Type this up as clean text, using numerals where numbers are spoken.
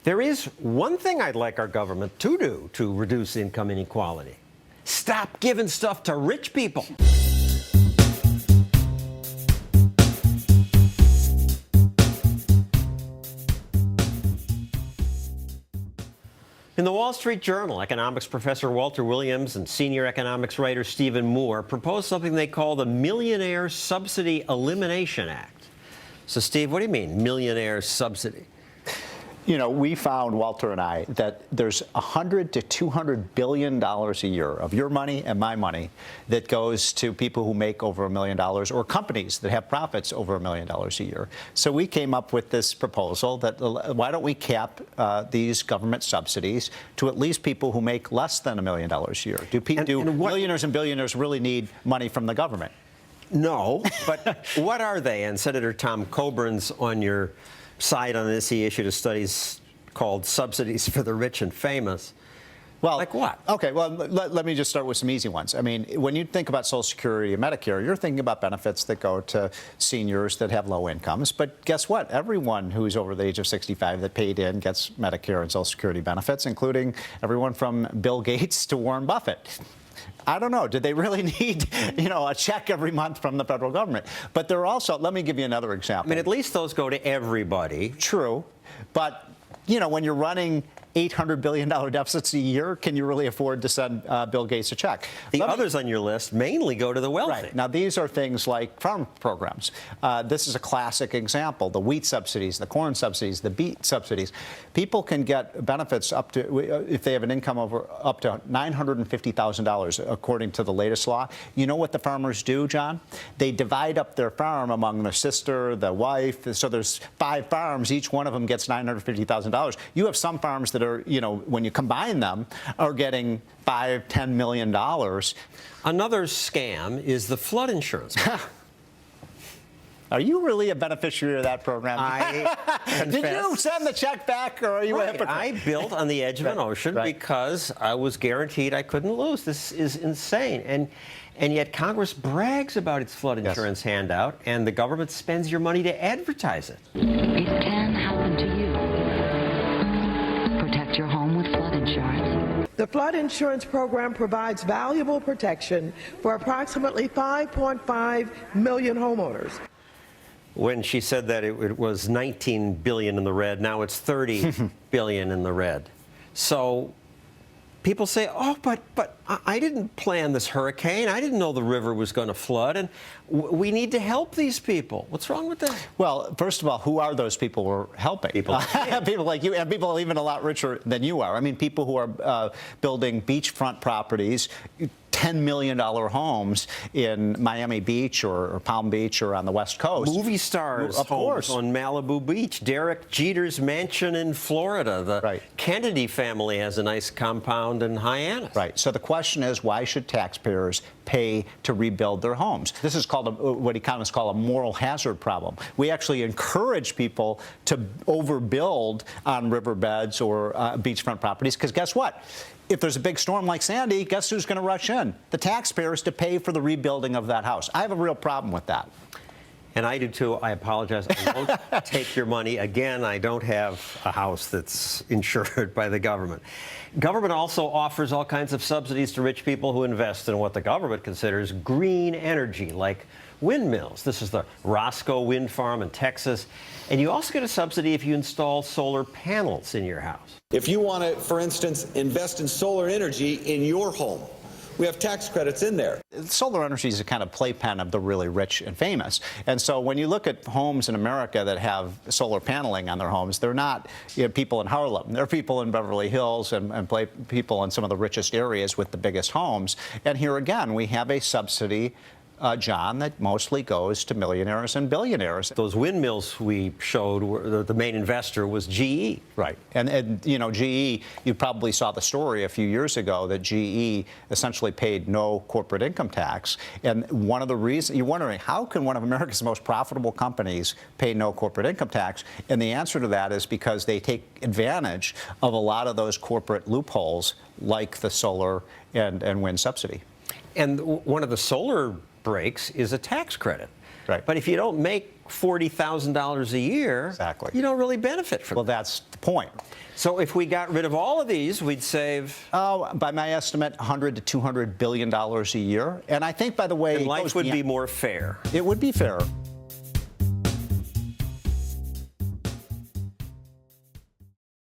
There is one thing I'd like our government to do to reduce income inequality. Stop giving stuff to rich people. In the Wall Street Journal, economics professor Walter Williams and senior economics writer Stephen Moore proposed something they call the Millionaire Subsidy Elimination Act. So, Steve, what do you mean, Millionaire Subsidy? You know, we found, Walter and I, that there's $100 to $200 billion a year of your money and my money that goes to people who make over $1 million or companies that have profits over $1 million a year. So we came up with this proposal that why don't we cap these government subsidies to at least people who make less than $1 million a year? Do millionaires and billionaires really need money from the government? No, but what are they? And Senator Tom Coburn's on your side on this. He issued a study called Subsidies for the Rich and Famous. Well, like what? Okay, well, let me just start with some easy ones. I mean, when you think about Social Security and Medicare, you're thinking about benefits that go to seniors that have low incomes. But guess what? Everyone who's over the age of 65 that paid in gets Medicare and Social Security benefits, including everyone from Bill Gates to Warren Buffett. I don't know. Did they really need, a check every month from the federal government? But they're also, let me give you another example. I mean, at least those go to everybody. True. But, when you're running $800 billion deficits a year, can you really afford to send Bill Gates a check? The others on your list mainly go to the wealthy. Right. Now, these are things like farm programs. This is a classic example. The wheat subsidies, the corn subsidies, the beet subsidies. People can get benefits up to, if they have an income over up to $950,000, according to the latest law. You know what the farmers do, John? They divide up their farm among their sister, the wife. So there's 5 farms. Each one of them gets $950,000. You have some farms that are, when you combine them, are getting $5, $10 million. Another scam is the flood insurance. Are you really a beneficiary of that program? I confess. Did you send the check back, or are you a hypocrite? I built on the edge of an ocean because I was guaranteed I couldn't lose. This is insane. And yet Congress brags about its flood insurance handout, and the government spends your money to advertise it. It can happen to you. Protect your home with flood insurance. The flood insurance program provides valuable protection for approximately 5.5 million homeowners. When she said that it was 19 billion in the red, now it's 30 billion in the red. So people say, oh, but I didn't plan this hurricane. I didn't know the river was going to flood, and we need to help these people. What's wrong with that? Well, first of all, who are those people we're helping? People like you, and people even a lot richer than you are. I mean, people who are building beachfront properties, $10 million homes in Miami Beach or Palm Beach or on the West Coast. Movie stars homes on Malibu Beach. Derek Jeter's mansion in Florida. The Kennedy family has a nice compound in Hyannis. Right. So the question is, why should taxpayers pay to rebuild their homes? This is called what economists call a moral hazard problem. We actually encourage people to overbuild on riverbeds or beachfront properties because guess what? If there's a big storm like Sandy, guess who's going to rush in? The taxpayers to pay for the rebuilding of that house. I have a real problem with that. And I do too. I apologize. I won't take your money. Again, I don't have a house that's insured by the government. Government also offers all kinds of subsidies to rich people who invest in what the government considers green energy, like windmills. This is the Roscoe Wind Farm in Texas. And you also get a subsidy if you install solar panels in your house. If you want to, for instance, invest in solar energy in your home, we have tax credits in there. Solar energy is a kind of playpen of the really rich and famous. And so when you look at homes in America that have solar paneling on their homes, they're not people in Harlem. They're people in Beverly Hills and people in some of the richest areas with the biggest homes. And here again, we have a subsidy, John, that mostly goes to millionaires and billionaires. Those windmills we showed, the main investor was GE. Right. And GE, you probably saw the story a few years ago that GE essentially paid no corporate income tax. And one of the reasons, you're wondering, how can one of America's most profitable companies pay no corporate income tax? And the answer to that is because they take advantage of a lot of those corporate loopholes, like the solar and wind subsidy. And one of the solar breaks is a tax credit. Right. But if you don't make $40,000 a year, Exactly. you don't really benefit from Well, that. that's the point. So if we got rid of all of these, we'd save. Oh, by my estimate, $100 to $200 billion a year. And I think, by the way, And it life goes would be beyond- more fair. It would be fair.